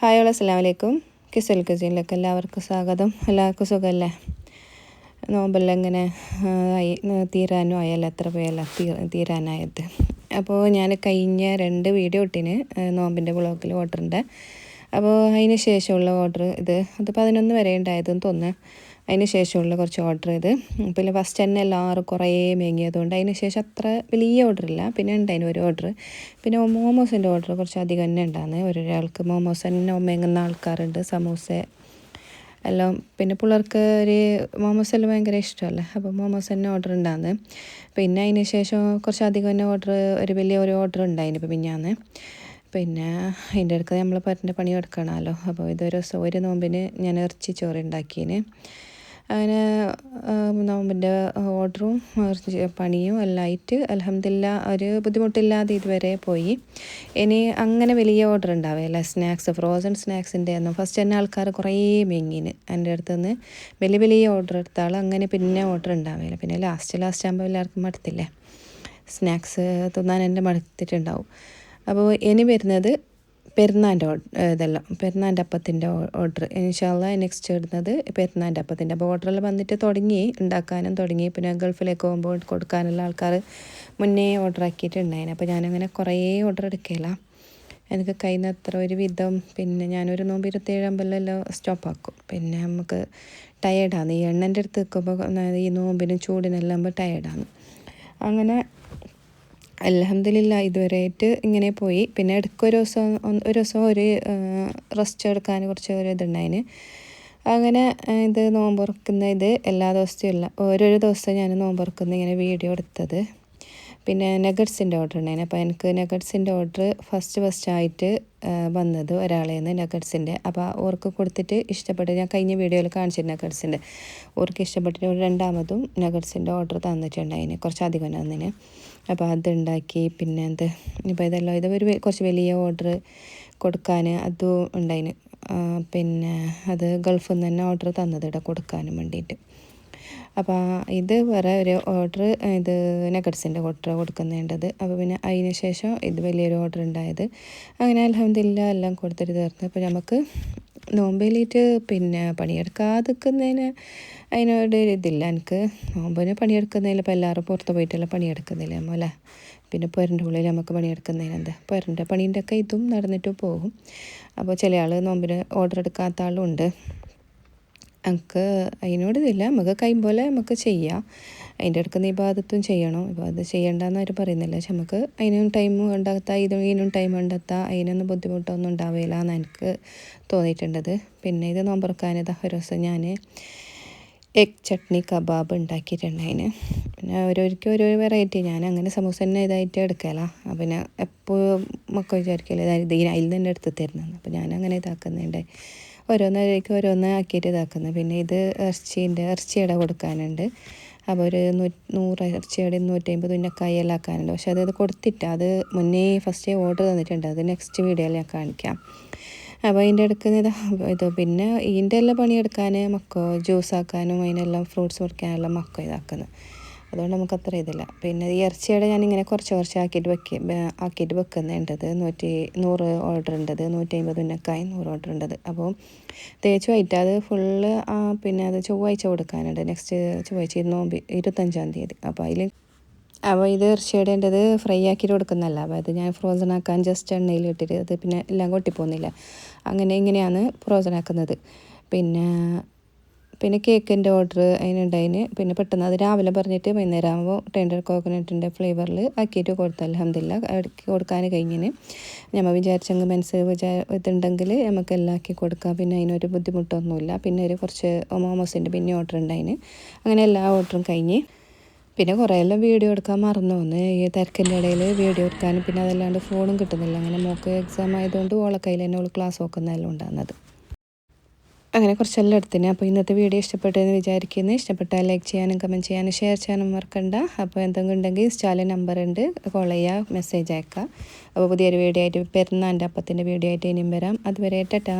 Hi അസ്സലാമു അലൈക്കും. കിസ്സൽ കുസീനിലേക്ക് എല്ലാവർക്കും സ്വാഗതം. എല്ലാവർക്കും സുഖമല്ലേ? നോമ്പെല്ലാം ഇങ്ങനെ തീരാനും ആയല്ലോ, എത്ര പേയല്ല തീരാനായത്. അപ്പോൾ ഞാൻ കഴിഞ്ഞ 2 വീഡിയോ ഇട്ടിന് നോമ്പിൻ്റെ ബ്ലോഗിൽ ഓർഡറിൻ്റെ. അപ്പോൾ അതിന് ശേഷമുള്ള ഓർഡർ അത് 11 വരെ ഉണ്ടായതെന്ന് തോന്നുന്നു. അതിന് ശേഷമുള്ള കുറച്ച് ഓർഡർ പിന്നെ ഫസ്റ്റ് തന്നെ എല്ലാവരും കുറേ മേങ്ങിയതുകൊണ്ട് അതിന് ശേഷം അത്ര വലിയ ഓർഡറില്ല. പിന്നെ ഉണ്ടായിരുന്നു ഒരു ഓർഡർ. പിന്നെ മോമോസിൻ്റെ ഓർഡർ കുറച്ച് അധികം തന്നെ ഉണ്ടാകുന്നത്. ഒരാൾക്ക് മോമോസ് തന്നെ മേങ്ങുന്ന ആൾക്കാരുണ്ട്, സമൂസ എല്ലാം. പിന്നെ പിള്ളേർക്ക് ഒരു മോമോസ് എല്ലാം ഭയങ്കര ഇഷ്ടമല്ലേ, അപ്പോൾ മോമോസ് തന്നെ ഓർഡർ ഉണ്ടാകുന്നത്. പിന്നെ അതിന് ശേഷം കുറച്ചധികം തന്നെ ഒരു വലിയ ഓർഡർ ഉണ്ടായിന് ഇപ്പോൾ മിഞ്ഞാന്ന്. പിന്നെ അതിൻ്റെ അടുത്ത് നമ്മൾ പറ്റിൻ്റെ പണി എടുക്കണമല്ലോ. അപ്പോൾ ഒരു നോമ്പിന് ഞാൻ ഇറച്ചി ചോറ് ഉണ്ടാക്കിയതിന്. അങ്ങനെ നോമ്പിൻ്റെ ഓർഡറും പണിയും എല്ലാം ആയിട്ട് അൽഹംദുലില്ലാ ഒരു ബുദ്ധിമുട്ടില്ലാതെ ഇതുവരെ പോയി. ഇനി അങ്ങനെ വലിയ ഓർഡർ ഉണ്ടാവുകയില്ല. ഫ്രോസൺ സ്നാക്സിൻ്റെ ഒന്നും ഫസ്റ്റ് തന്നെ ആൾക്കാർ കുറേ മേങ്ങിന് എൻ്റെ അടുത്ത് നിന്ന് വലിയ ഓർഡർ എടുത്താൽ അങ്ങനെ പിന്നെ ഓർഡർ ഉണ്ടാവുകയില്ല. പിന്നെ ലാസ്റ്റ് ആകുമ്പോൾ എല്ലാവർക്കും മടുത്തില്ലേ, സ്നാക്സ് തിന്നാൻ എൻ്റെ മടുത്തിട്ടുണ്ടാവും. അപ്പോൾ ഇനി വരുന്നത് പെരുന്നാൻ്റെ അപ്പത്തിൻ്റെ ഓർഡർ. ഇൻഷാ അല്ലാഹ് നെക്സ്റ്റ് ഇടുന്നത് പെരുന്നാൻ്റെ അപ്പത്തിൻ്റെ. അപ്പോൾ ഓർഡറിൽ വന്നിട്ട് ഉണ്ടാക്കാനും തുടങ്ങി. പിന്നെ ഗൾഫിലേക്ക് പോകുമ്പോൾ കൊടുക്കാനുള്ള ആൾക്കാർ മുന്നേ ഓർഡർ ആക്കിയിട്ടുണ്ടായിന്. അപ്പോൾ ഞാനങ്ങനെ കുറേ ഓർഡർ എടുക്കില്ല, എനിക്ക് കഴിയുന്നത്ര ഒരു വിധം. പിന്നെ ഞാനൊരു നോമ്പ് 27 സ്റ്റോപ്പാക്കും. പിന്നെ നമുക്ക് ടയേർഡാണ് ഈ എണ്ണൻ്റെ അടുത്ത് നിൽക്കുമ്പോൾ, ഈ നോമ്പിനും ചൂടിനെല്ലാം ടയേർഡാണ്. അങ്ങനെ അൽഹംദുലില്ലാ ഇതുവരെയായിട്ട് ഇങ്ങനെ പോയി. പിന്നെ ഇടയ്ക്ക് ഒരു ദിവസം ഒരു റെസ്റ്റ് എടുക്കാൻ കുറച്ച് ഒരു ഇതുണ്ടായിന്. അങ്ങനെ ഇത് നോമ്പുറക്കുന്ന എല്ലാ ദിവസവും ഇല്ല, ഓരോരോ ദിവസം ഞാൻ നോമ്പുറക്കുന്ന ഇങ്ങനെ വീഡിയോ എടുത്തത്. പിന്നെ നഗറ്റ്സിൻ്റെ ഓർഡർ ഉണ്ടായിന്. അപ്പോൾ എനിക്ക് നഗറ്റ്സിൻ്റെ ഓർഡർ ഫസ്റ്റ് ആയിട്ട് വന്നത് ഒരാളേന്ന് നഗറ്റ്സിൻ്റെ. അപ്പോൾ ഓർക്ക് കൊടുത്തിട്ട് ഇഷ്ടപ്പെട്ട്, ഞാൻ കഴിഞ്ഞ വീഡിയോയിൽ കാണിച്ചിരുന്നു നഗറ്റ്സിൻ്റെ. ഓർക്ക് ഇഷ്ടപ്പെട്ടിട്ട് രണ്ടാമതും നഗറ്റ്സിൻ്റെ ഓർഡർ തന്നിട്ടുണ്ടായിന്, കുറച്ചധികം തന്നിന്. അപ്പോൾ അതുണ്ടാക്കി. പിന്നെ ഇപ്പോൾ ഇത് കുറച്ച് വലിയ ഓർഡർ കൊടുക്കാൻ അതും ഉണ്ടായിന്. പിന്നെ അത് ഗൾഫിൽ നിന്ന് തന്നെ ഓർഡർ തന്നത് ഇവിടെ കൊടുക്കാനും വേണ്ടിയിട്ട്. അപ്പോൾ ഇത് വേറെ ഒരു ഓർഡർ, ഇത് നഗറ്റ്സിൻ്റെ ഓർഡർ കൊടുക്കുന്നുണ്ടത്. അപ്പോൾ പിന്നെ അതിന് ശേഷം ഇത് വലിയൊരു ഓർഡർ ഉണ്ടായത്. അങ്ങനെ അൽഹംദുലില്ലാ എല്ലാം കൊടുത്തിട്ട് തീർന്നു. അപ്പോൾ നമുക്ക് നോമ്പിലിട്ട് പിന്നെ പണിയെടുക്കാതിരിക്കുന്നതിന് അതിനോട് ഇതില്ല എനിക്ക്. നോമ്പിന് പണിയെടുക്കുന്നതിൽ ഇപ്പോൾ എല്ലാവരും പുറത്ത് പോയിട്ടല്ല പണിയെടുക്കുന്നില്ല അല്ലേ. പിന്നെ പൊരൻ്റെ ഉള്ളിൽ നമുക്ക് പണിയെടുക്കുന്നതിന് പൊരൻ്റെ പണീൻ്റെ ഒക്കെ ഇതും നടന്നിട്ട് പോകും. അപ്പോൾ ചില ആൾ നോമ്പിന് ഓർഡർ എടുക്കാത്ത ആളും ഉണ്ട്. നമുക്ക് അതിനോട് ഇതില്ല, നമുക്ക് പോലെ നമുക്ക് ചെയ്യാം. അതിൻ്റെ അടുക്കുന്ന ഇബാദത്തും ചെയ്യണം. ഇബാദത്ത് ചെയ്യണ്ടെന്ന് അവർ പറയുന്നില്ല, പക്ഷെ നമുക്ക് അതിനും ടൈം കണ്ടെത്താം, ഇതിനും ടൈം കണ്ടെത്താം. അതിനൊന്നും ബുദ്ധിമുട്ടൊന്നും ഉണ്ടാവില്ല എന്ന് എനിക്ക് തോന്നിയിട്ടുണ്ടത്. പിന്നെ ഇത് നോമ്പുറക്കാനിതാ ഒരു ദിവസം ഞാൻ എഗ് ചട്നി കബാബ് ഉണ്ടാക്കിയിട്ടുണ്ടായിന്. പിന്നെ ഓരോ വെറൈറ്റി. ഞാൻ അങ്ങനെ സമൂസ തന്നെ ഇതായിട്ട് എടുക്കല. പിന്നെ എപ്പോഴും മക്കൾ വിചാരിക്കില്ല അതിൽ തന്നെ എടുത്ത് തരുന്നത്. അപ്പോൾ ഞാൻ അങ്ങനെ ഇതാക്കുന്നുണ്ട്, ഓരോന്ന് ആക്കിയിട്ട് ഇതാക്കുന്നത്. പിന്നെ ഇത് ഇറച്ചിയുടെ കൊടുക്കാനുണ്ട്. അപ്പോൾ ഒരു 100 ഇറച്ചിയുടെ 150 ഉന്നക്കായെല്ലാം ആക്കാനുണ്ട്. പക്ഷെ അത് കൊടുത്തിട്ട് അത് മുന്നേ ഫസ്റ്റ് ഓർഡർ തന്നിട്ടുണ്ട്. അത് നെക്സ്റ്റ് വീഡിയോയിൽ ഞാൻ കാണിക്കാം. അപ്പോൾ അതിൻ്റെ എടുക്കുന്നത് ഇത്. പിന്നെ ഇതിൻ്റെ എല്ലാം പണിയെടുക്കാൻ ജ്യൂസ് ആക്കാനും അതിനെല്ലാം ഫ്രൂട്ട്സ് മുറിക്കാനെല്ലാം ഇതാക്കുന്നത്. അതുകൊണ്ട് നമുക്ക് അത്ര ഇതില്ല. പിന്നെ ഈ ഇറച്ചിയുടെ ഞാനിങ്ങനെ കുറച്ച് ആക്കിയിട്ട് വെക്കുന്നുണ്ടത്. 100 ഓർഡർ ഉണ്ടത്, 150 ഉന്നക്കായും 100 ഓർഡർ ഉണ്ടത്. അപ്പോൾ തേച്ചുമായിട്ട് അത് ഫുള്ള്. പിന്നെ അത് ചൊവ്വാഴ്ച കൊടുക്കാനുണ്ട്, നെക്സ്റ്റ് ചൊവ്വാഴ്ച നോമ്പ് 25-ാം തീയതി. അപ്പോൾ ഇത് ഇറച്ചിയുടേണ്ടത് ഫ്രൈ ആക്കിയിട്ട് കൊടുക്കുന്നതല്ല. അപ്പോൾ അത് ഞാൻ ഫ്രോസൺ ആക്കാൻ ജസ്റ്റ് എണ്ണയിൽ ഇട്ടിട്ട് അത് പിന്നെ എല്ലാം കൊട്ടിപ്പോകുന്നില്ല, ഇങ്ങനെയാണ് ഫ്രോസൺ ആക്കുന്നത്. പിന്നെ കേക്കിൻ്റെ ഓർഡർ അതിനുണ്ടായിന്. പിന്നെ പെട്ടെന്ന് അത് രാവിലെ പറഞ്ഞിട്ട് വൈകുന്നേരം ആകുമ്പോൾ ടെൻഡർ കോക്കനട്ടിൻ്റെ ഫ്ലേവറിൽ ആക്കിയിട്ട് കൊടുത്തു. അൽഹംദുലില്ലാ ഇടയ്ക്ക് കൊടുക്കാൻ കഴിഞ്ഞിന്. നമ്മൾ വിചാരിച്ചെങ്കിൽ ഇതുണ്ടെങ്കിൽ നമുക്ക് എല്ലാം ആക്കി കൊടുക്കാം. പിന്നെ അതിനൊരു ബുദ്ധിമുട്ടൊന്നുമില്ല. പിന്നെ കുറച്ച് മോമോസിൻ്റെ പിന്നെ ഓർഡർ ഉണ്ടായിന്. അങ്ങനെ എല്ലാ ഓർഡറും കഴിഞ്ഞ്. പിന്നെ കുറേ എല്ലാം വീഡിയോ എടുക്കാൻ മറന്നു വന്ന് ഈ തിരക്കിൻ്റെ ഇടയിൽ വീഡിയോ എടുക്കാനും. പിന്നെ അതല്ലാണ്ട് ഫോണും കിട്ടുന്നില്ല. അങ്ങനെ മോൾക്ക് എക്സാം ആയതുകൊണ്ട് ഓളെ കയ്യിൽ തന്നെ ക്ലാസ് നോക്കുന്നതെല്ലാം ഉണ്ടാകുന്നത്. അങ്ങനെ കുറച്ചെല്ലാം എടുത്തിന്. അപ്പോൾ ഇന്നത്തെ വീഡിയോ ഇഷ്ടപ്പെട്ടെന്ന് വിചാരിക്കുന്നു. ഇഷ്ടപ്പെട്ടാൽ ലൈക്ക് ചെയ്യാനും കമൻറ്റ് ചെയ്യാനും ഷെയർ ചെയ്യാനും മറക്കണ്ട. അപ്പോൾ എന്തെങ്കിലും ഉണ്ടെങ്കിൽ ഇൻസ്റ്റാളിൽ നമ്പർ ഉണ്ട്, കോൾ ചെയ്യുക, മെസ്സേജ് അയക്കുക. അപ്പോൾ പുതിയൊരു വീഡിയോ ആയിട്ട് പെരുന്നാൻ്റെ അപ്പത്തിൻ്റെ വീഡിയോ ആയിട്ട് ഇനിയും വരാം. അതുവരെ ടാറ്റാ.